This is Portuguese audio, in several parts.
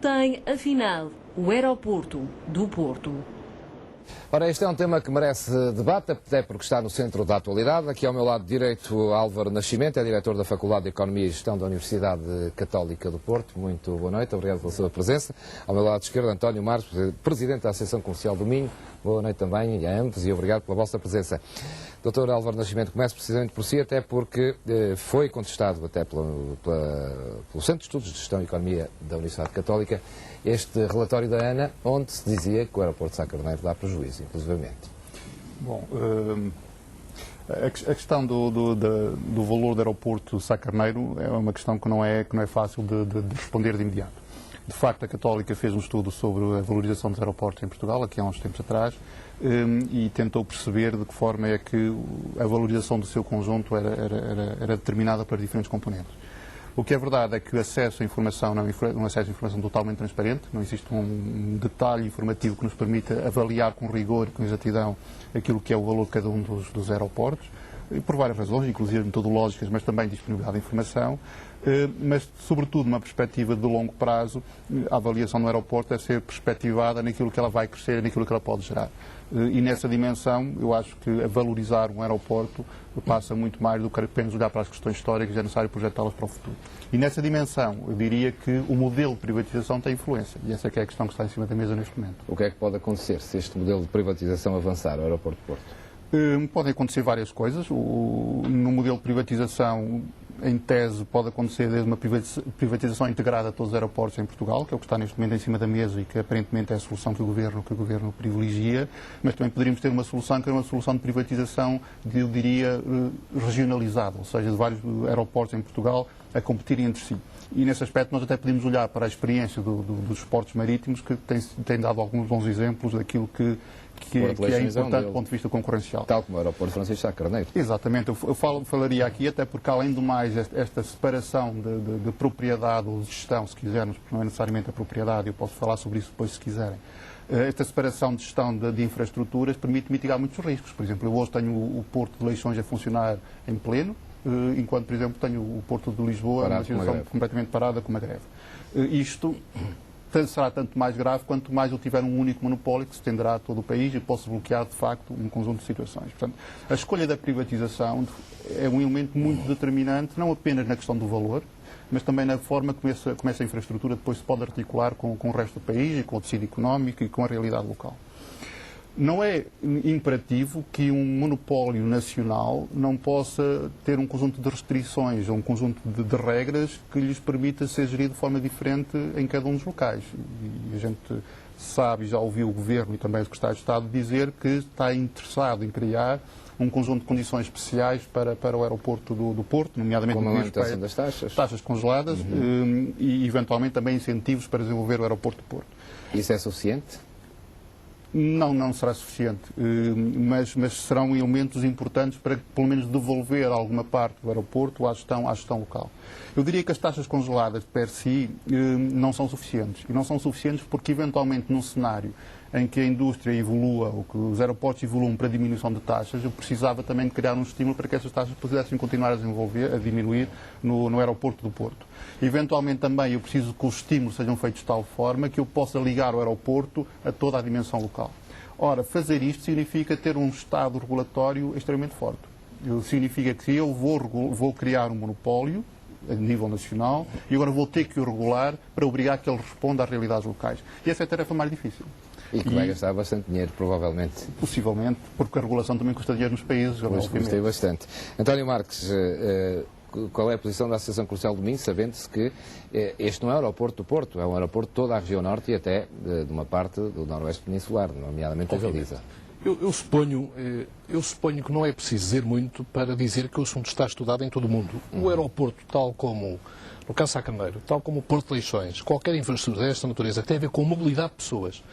tem, afinal, o aeroporto do Porto? Ora, este é um tema que merece debate, até porque está no centro da atualidade. Aqui ao meu lado direito, Álvaro Nascimento, é diretor da Faculdade de Economia e Gestão da Universidade Católica do Porto. Muito boa noite, obrigado pela sua presença. Ao meu lado esquerdo, António Marques, presidente da Associação Comercial do Minho. Boa noite também a ambos e obrigado pela vossa presença. Dr. Álvaro Nascimento, começo precisamente por si, até porque foi contestado até pelo Centro de Estudos de Gestão e Economia da Universidade Católica este relatório da ANA, onde se dizia que o aeroporto de Sá Carneiro dá prejuízo, inclusivamente. Bom, a questão do valor do aeroporto de Sá Carneiro é uma questão que não é fácil de responder de imediato. De facto, a Católica fez um estudo sobre a valorização dos aeroportos em Portugal, aqui há uns tempos atrás, e tentou perceber de que forma é que a valorização do seu conjunto era determinada por diferentes componentes. O que é verdade é que o acesso à informação não é um acesso à informação totalmente transparente, não existe um detalhe informativo que nos permita avaliar com rigor e com exatidão aquilo que é o valor de cada um dos aeroportos, por várias razões, inclusive metodológicas, mas também disponibilidade de informação, mas, sobretudo, numa perspectiva de longo prazo, a avaliação do aeroporto deve ser perspectivada naquilo que ela vai crescer e naquilo que ela pode gerar. E nessa dimensão, eu acho que a valorizar um aeroporto passa muito mais do que apenas olhar para as questões históricas, é necessário projetá-las para o futuro. E nessa dimensão, eu diria que o modelo de privatização tem influência, e essa é que é a questão que está em cima da mesa neste momento. O que é que pode acontecer se este modelo de privatização avançar ao aeroporto de Porto? Podem acontecer várias coisas. No modelo de privatização, em tese, pode acontecer desde uma privatização integrada a todos os aeroportos em Portugal, que é o que está neste momento em cima da mesa e que aparentemente é a solução que o Governo privilegia, mas também poderíamos ter uma solução que é uma solução de privatização, eu diria, regionalizada, ou seja, de vários aeroportos em Portugal a competirem entre si. E nesse aspecto nós até podemos olhar para a experiência dos portos marítimos, que tem dado alguns bons exemplos daquilo que é importante do ponto de vista concorrencial. Tal como o aeroporto Francisco Sá Carneiro. Exatamente. Eu falaria aqui, até porque além do mais, esta separação de propriedade ou de gestão, se quisermos, porque não é necessariamente a propriedade, eu posso falar sobre isso depois se quiserem. Esta separação de gestão de infraestruturas permite mitigar muitos riscos. Por exemplo, eu hoje tenho o Porto de Leixões a funcionar em pleno, enquanto, por exemplo, tenho o Porto de Lisboa numa situação completamente parada com uma greve. Isto será tanto mais grave quanto mais eu tiver um único monopólio que se estenderá a todo o país e posso bloquear, de facto, um conjunto de situações. Portanto, a escolha da privatização é um elemento muito determinante, não apenas na questão do valor, mas também na forma como essa infraestrutura depois se pode articular com o resto do país e com o tecido económico e com a realidade local. Não é imperativo que um monopólio nacional não possa ter um conjunto de restrições ou um conjunto de regras que lhes permita ser gerido de forma diferente em cada um dos locais. E a gente sabe, já ouviu o Governo e também o Secretário de Estado dizer que está interessado em criar um conjunto de condições especiais para o aeroporto do Porto, nomeadamente como a manutenção das taxas congeladas e, eventualmente, também incentivos para desenvolver o aeroporto do Porto. Isso é suficiente? Não será suficiente, mas serão elementos importantes para, pelo menos, devolver alguma parte do aeroporto à gestão local. Eu diria que as taxas congeladas, per si, não são suficientes. E não são suficientes porque, eventualmente, num cenário em que a indústria evolua ou que os aeroportos evoluam para a diminuição de taxas, eu precisava também de criar um estímulo para que essas taxas pudessem continuar a diminuir no aeroporto do Porto. Eventualmente também eu preciso que os estímulos sejam feitos de tal forma que eu possa ligar o aeroporto a toda a dimensão local. Ora, fazer isto significa ter um Estado regulatório extremamente forte. Significa que eu vou criar um monopólio a nível nacional e agora vou ter que o regular para obrigar que ele responda às realidades locais. E essa é a tarefa mais difícil. E que vai gastar bastante dinheiro, provavelmente. Possivelmente, porque a regulação também custa dinheiro nos países. Custa bastante. António Marques, qual é a posição da Associação Comercial do Minho, sabendo-se que este não é o aeroporto do Porto, é um aeroporto de toda a região norte e até de uma parte do noroeste peninsular, nomeadamente a Galiza. Eu suponho que não é preciso dizer muito para dizer que o assunto está estudado em todo o mundo. O aeroporto, tal como no caso de Sá Carneiro, tal como o Porto de Leixões, qualquer infraestrutura desta natureza que tem a ver com a mobilidade de pessoas,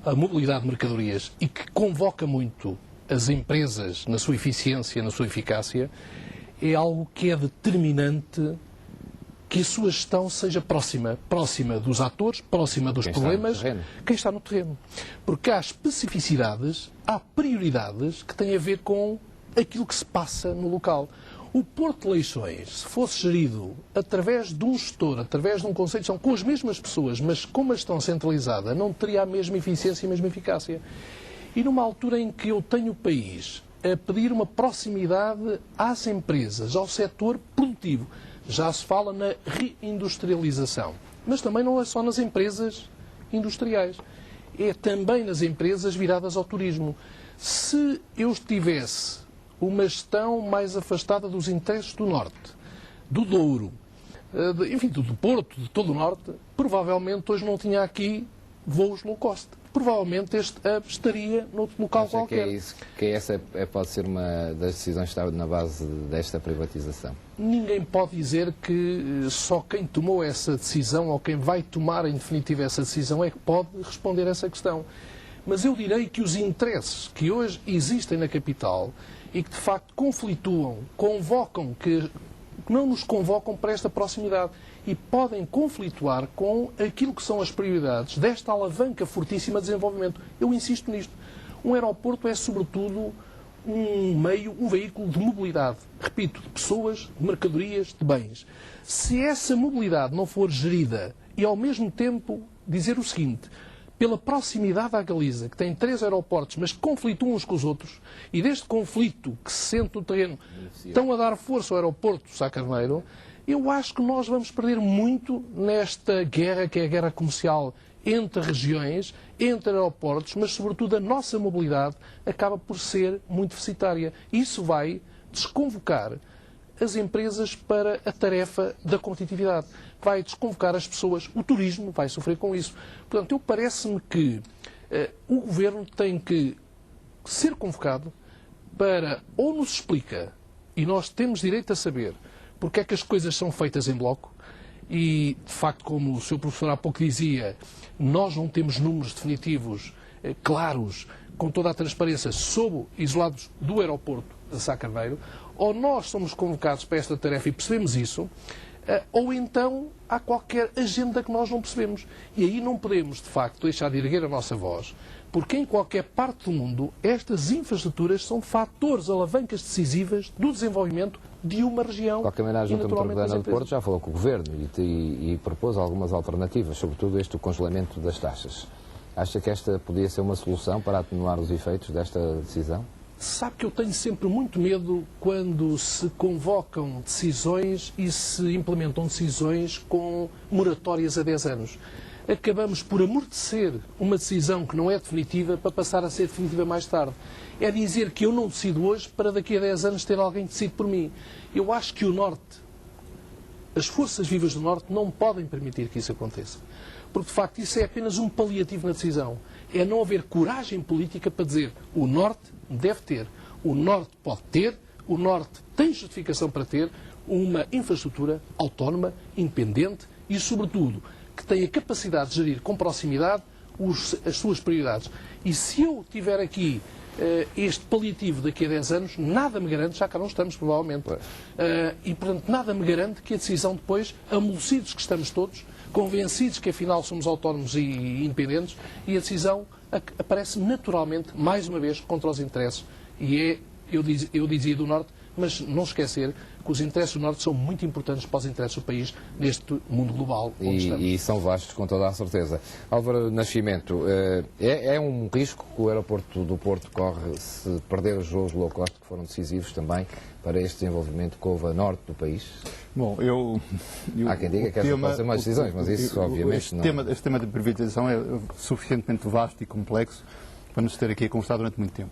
a mobilidade de mercadorias e que convoca muito as empresas na sua eficiência, na sua eficácia, é algo que é determinante que a sua gestão seja próxima dos atores, próxima dos problemas, quem está no terreno. Porque há especificidades, há prioridades que têm a ver com aquilo que se passa no local. O Porto de Leixões, se fosse gerido através de um gestor, através de um conceito de gestão, com as mesmas pessoas, mas com uma gestão centralizada, não teria a mesma eficiência e a mesma eficácia. E numa altura em que eu tenho o país a pedir uma proximidade às empresas, ao setor produtivo, já se fala na reindustrialização. Mas também não é só nas empresas industriais, é também nas empresas viradas ao turismo. Se eu tivesse uma gestão mais afastada dos interesses do Norte, do Douro, enfim, do Porto, de todo o Norte, provavelmente hoje não tinha aqui voos low cost. Provavelmente este hub estaria noutro local qualquer. Essa pode ser uma das decisões que está na base desta privatização. Ninguém pode dizer que só quem tomou essa decisão ou quem vai tomar em definitiva essa decisão é que pode responder a essa questão. Mas eu direi que os interesses que hoje existem na capital e que de facto conflituam, convocam, que não nos convocam para esta proximidade e podem conflituar com aquilo que são as prioridades desta alavanca fortíssima de desenvolvimento. Eu insisto nisto. Um aeroporto é, sobretudo, um meio, um veículo de mobilidade. Repito, de pessoas, de mercadorias, de bens. Se essa mobilidade não for gerida e, ao mesmo tempo, dizer o seguinte: pela proximidade à Galiza, que tem 3 aeroportos, mas que conflituam uns com os outros, e deste conflito que se sente no terreno, estão a dar força ao aeroporto de Sá Carneiro, eu acho que nós vamos perder muito nesta guerra, que é a guerra comercial entre regiões, entre aeroportos, mas, sobretudo, a nossa mobilidade acaba por ser muito deficitária. Isso vai desconvocar as empresas para a tarefa da competitividade. Vai desconvocar as pessoas. O turismo vai sofrer com isso. Portanto, eu parece-me que o Governo tem que ser convocado para, ou nos explica, e nós temos direito a saber, porque é que as coisas são feitas em bloco, e, de facto, como o Sr. Professor há pouco dizia, nós não temos números definitivos claros, com toda a transparência, isolados do aeroporto de Sá Carneiro, ou nós somos convocados para esta tarefa e percebemos isso, ou então há qualquer agenda que nós não percebemos. E aí não podemos, de facto, deixar de erguer a nossa voz, porque em qualquer parte do mundo estas infraestruturas são fatores, alavancas decisivas do desenvolvimento de uma região. De qualquer maneira, a Junta Metropolitana do Porto já falou com o Governo e propôs algumas alternativas, sobretudo o congelamento das taxas. Acha que esta podia ser uma solução para atenuar os efeitos desta decisão? Sabe que eu tenho sempre muito medo quando se convocam decisões e se implementam decisões com moratórias a 10 anos. Acabamos por amortecer uma decisão que não é definitiva para passar a ser definitiva mais tarde. É dizer que eu não decido hoje para daqui a 10 anos ter alguém que decide por mim. Eu acho que o Norte, as forças vivas do Norte, não podem permitir que isso aconteça. Porque, de facto, isso é apenas um paliativo na decisão. É não haver coragem política para dizer o Norte deve ter, o Norte pode ter, o Norte tem justificação para ter uma infraestrutura autónoma, independente e, sobretudo, que tenha capacidade de gerir com proximidade as suas prioridades. E se eu tiver aqui este paliativo daqui a 10 anos, nada me garante, já cá não estamos, provavelmente, e, portanto, nada me garante que a decisão depois, amolecidos que estamos todos, convencidos que afinal somos autónomos e independentes, e a decisão aparece naturalmente, mais uma vez, contra os interesses. E é, eu dizia do Norte, mas não esquecer que os interesses do Norte são muito importantes para os interesses do país neste mundo global onde estamos. E são vastos, com toda a certeza. Álvaro Nascimento, é um risco que o aeroporto do Porto corre se perder os voos low cost, que foram decisivos também para este desenvolvimento que houve a norte do país? Bom, há quem diga que essas podem ser mais decisões, mas isso obviamente não... Este tema de privatização é suficientemente vasto e complexo para nos ter aqui a conversar durante muito tempo.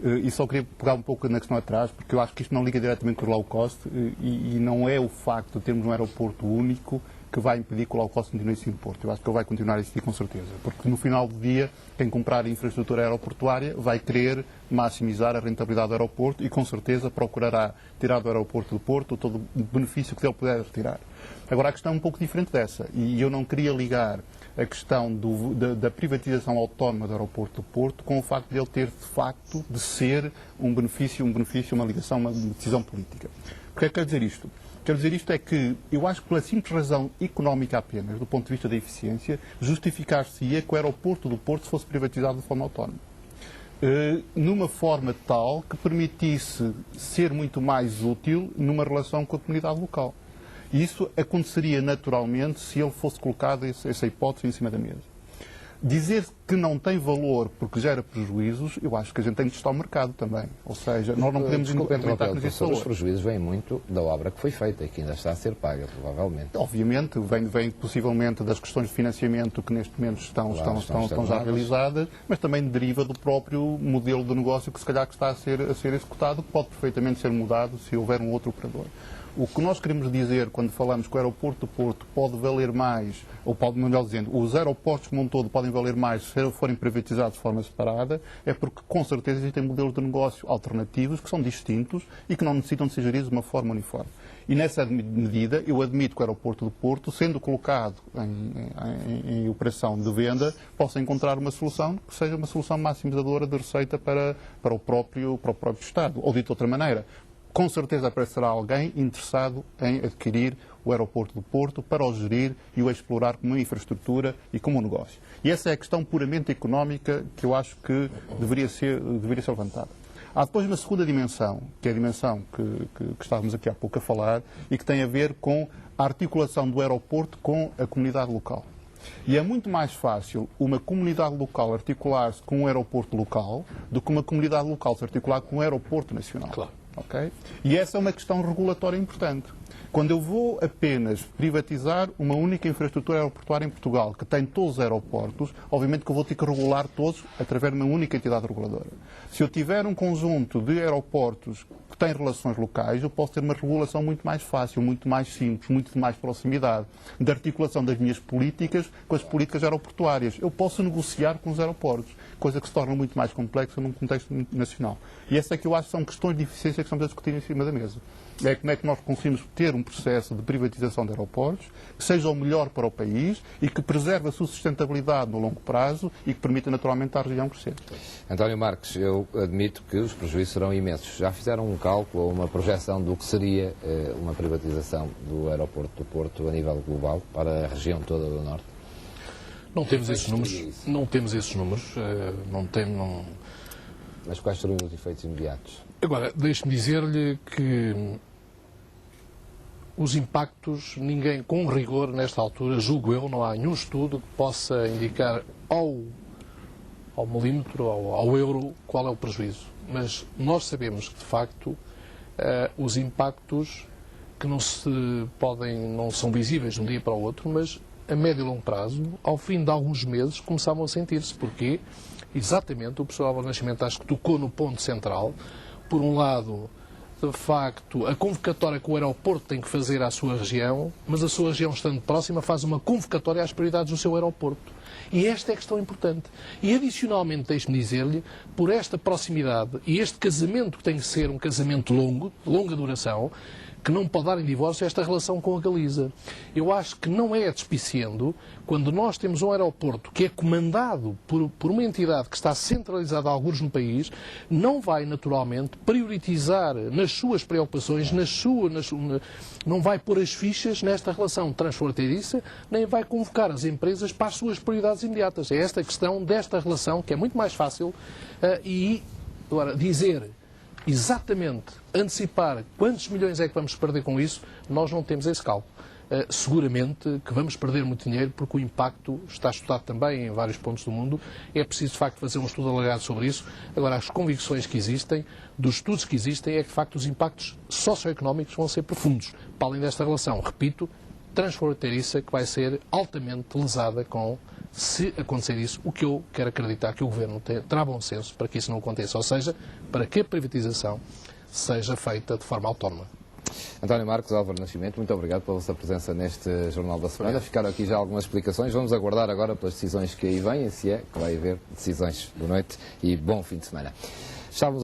E só queria pegar um pouco na questão atrás, porque eu acho que isto não liga diretamente com o low cost e não é o facto de termos um aeroporto único que vai impedir que o low cost continue a existir no Porto. Eu acho que ele vai continuar a existir com certeza, porque no final do dia, quem comprar infraestrutura aeroportuária vai querer maximizar a rentabilidade do aeroporto e com certeza procurará tirar do aeroporto do Porto todo o benefício que ele puder retirar. Agora, a questão é um pouco diferente dessa, e eu não queria ligar a questão da privatização autónoma do aeroporto do Porto com o facto de ele ter, de facto, de ser um benefício, uma ligação, uma decisão política. O que é que quer dizer isto? Quer dizer isto é que eu acho que pela simples razão económica apenas, do ponto de vista da eficiência, justificar-se-ia que o aeroporto do Porto fosse privatizado de forma autónoma. numa forma tal que permitisse ser muito mais útil numa relação com a comunidade local. E isso aconteceria naturalmente se ele fosse colocado essa hipótese em cima da mesa. Dizer que não tem valor porque gera prejuízos, eu acho que a gente tem de testar o mercado também. Ou seja, nós não podemos argumentar que existe valor. Os prejuízos vêm muito da obra que foi feita e que ainda está a ser paga, provavelmente. Obviamente, vem possivelmente das questões de financiamento que neste momento estão já realizadas, mas também deriva do próprio modelo de negócio que se calhar que está a ser executado, que pode perfeitamente ser mudado se houver um outro operador. O que nós queremos dizer quando falamos que o aeroporto do Porto pode valer mais, ou pode, melhor dizendo, os aeroportos como um todo podem valer mais se forem privatizados de forma separada, é porque com certeza existem modelos de negócio alternativos que são distintos e que não necessitam de ser geridos de uma forma uniforme. E nessa medida, eu admito que o aeroporto do Porto, sendo colocado em operação de venda, possa encontrar uma solução que seja uma solução maximizadora de receita para o próprio Estado. Ou dito de outra maneira, com certeza aparecerá alguém interessado em adquirir o aeroporto do Porto para o gerir e o explorar como uma infraestrutura e como um negócio. E essa é a questão puramente económica que eu acho que deveria ser levantada. Há depois uma segunda dimensão, que é a dimensão que estávamos aqui há pouco a falar e que tem a ver com a articulação do aeroporto com a comunidade local. E é muito mais fácil uma comunidade local articular-se com um aeroporto local do que uma comunidade local se articular com um aeroporto nacional. Claro. Okay? E essa é uma questão regulatória importante. Quando eu vou apenas privatizar uma única infraestrutura aeroportuária em Portugal, que tem todos os aeroportos, obviamente que eu vou ter que regular todos através de uma única entidade reguladora. Se eu tiver um conjunto de aeroportos que têm relações locais, eu posso ter uma regulação muito mais fácil, muito mais simples, muito de mais proximidade, de articulação das minhas políticas com as políticas aeroportuárias. Eu posso negociar com os aeroportos, coisa que se torna muito mais complexa num contexto nacional. E essa é que eu acho que são questões de eficiência que estamos a discutir em cima da mesa. É como é que nós conseguimos ter um processo de privatização de aeroportos que seja o melhor para o país e que preserve a sua sustentabilidade no longo prazo e que permita naturalmente à região crescer. António Marques, eu admito que os prejuízos serão imensos. Já fizeram um cálculo ou uma projeção do que seria uma privatização do aeroporto do Porto a nível global para a região toda do Norte? Não temos esses números. Não temos esses números. Mas quais seriam os efeitos imediatos? Agora, deixe-me dizer-lhe que os impactos, ninguém com rigor nesta altura, julgo eu, não há nenhum estudo que possa indicar ao milímetro, ao euro, qual é o prejuízo. Mas nós sabemos que, de facto, os impactos que não são visíveis de um dia para o outro, mas a médio e longo prazo, ao fim de alguns meses, começavam a sentir-se. Porquê? Exatamente, o professor Álvaro Nascimento acho que tocou no ponto central. Por um lado, de facto, a convocatória que o aeroporto tem que fazer à sua região, mas a sua região, estando próxima, faz uma convocatória às prioridades do seu aeroporto. E esta é a questão importante. E, adicionalmente, deixe-me dizer-lhe, por esta proximidade e este casamento que tem que ser um casamento longo, de longa duração, que não pode dar em divórcio esta relação com a Galiza. Eu acho que não é despiciando quando nós temos um aeroporto que é comandado por uma entidade que está centralizada a alguns no país, não vai naturalmente prioritizar nas suas preocupações, não vai pôr as fichas nesta relação transfronteiriça, nem vai convocar as empresas para as suas prioridades imediatas. É esta questão desta relação que é muito mais fácil agora, dizer exatamente, antecipar quantos milhões é que vamos perder com isso, nós não temos esse cálculo. Seguramente que vamos perder muito dinheiro porque o impacto está estudado também em vários pontos do mundo. É preciso, de facto, fazer um estudo alargado sobre isso. Agora, as convicções que existem, dos estudos que existem, é que, de facto, os impactos socioeconómicos vão ser profundos, para além desta relação, repito, transfronteiriça, que vai ser altamente lesada se acontecer isso, o que eu quero acreditar que o Governo terá bom senso para que isso não aconteça, ou seja, para que a privatização seja feita de forma autónoma. António Marques, Álvaro Nascimento, muito obrigado pela sua presença neste Jornal da Semana. Ficaram aqui já algumas explicações. Vamos aguardar agora pelas decisões que aí vêm, se é que vai haver decisões. Boa noite e bom fim de semana. Estávamos